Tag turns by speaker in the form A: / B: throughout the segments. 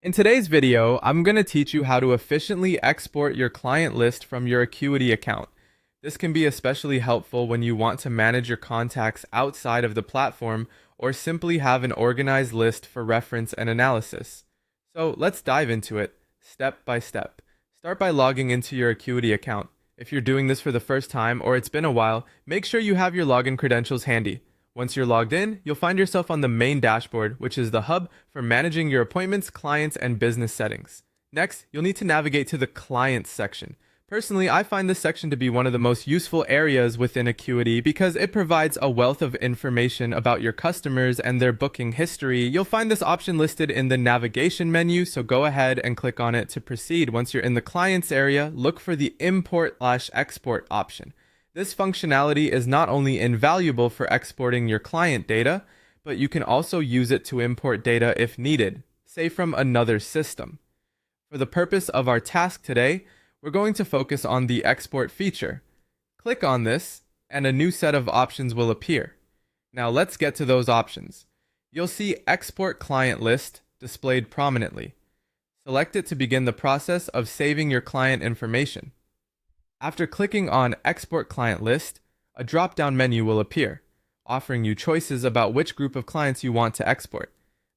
A: In today's video, I'm going to teach you how to efficiently export your client list from your Acuity account. This can be especially helpful when you want to manage your contacts outside of the platform or simply have an organized list for reference and analysis. So let's dive into it, step by step. Start by logging into your Acuity account. If you're doing this for the first time or it's been a while, make sure you have your login credentials handy. Once you're logged in, you'll find yourself on the main dashboard, which is the hub for managing your appointments, clients, and business settings. Next, you'll need to navigate to the Clients section. Personally, I find this section to be one of the most useful areas within Acuity because it provides a wealth of information about your customers and their booking history. You'll find this option listed in the navigation menu, so go ahead and click on it to proceed. Once you're in the Clients area, look for the Import/Export option. This functionality is not only invaluable for exporting your client data, but you can also use it to import data if needed, say from another system. For the purpose of our task today, we're going to focus on the export feature. Click on this, and a new set of options will appear. Now let's get to those options. You'll see Export Client List displayed prominently. Select it to begin the process of saving your client information. After clicking on Export Client List, a drop-down menu will appear, offering you choices about which group of clients you want to export.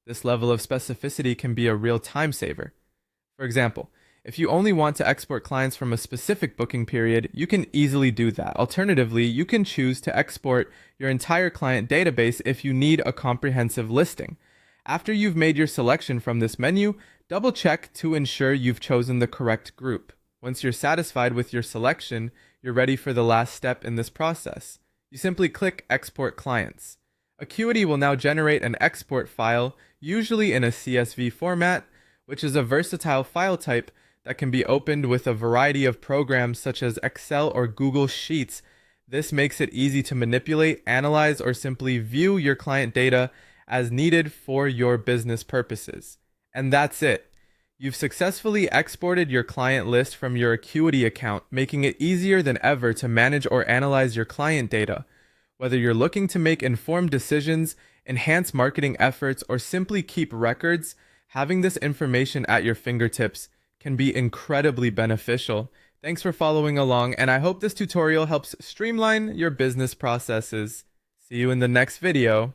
A: This level of specificity can be a real time saver. For example, if you only want to export clients from a specific booking period, you can easily do that. Alternatively, you can choose to export your entire client database if you need a comprehensive listing. After you've made your selection from this menu, double-check to ensure you've chosen the correct group. Once you're satisfied with your selection, you're ready for the last step in this process. You simply click Export Clients. Acuity will now generate an export file, usually in a CSV format, which is a versatile file type that can be opened with a variety of programs such as Excel or Google Sheets. This makes it easy to manipulate, analyze, or simply view your client data as needed for your business purposes. And that's it. You've successfully exported your client list from your Acuity account, making it easier than ever to manage or analyze your client data. Whether you're looking to make informed decisions, enhance marketing efforts, or simply keep records, having this information at your fingertips can be incredibly beneficial. Thanks for following along, and I hope this tutorial helps streamline your business processes. See you in the next video.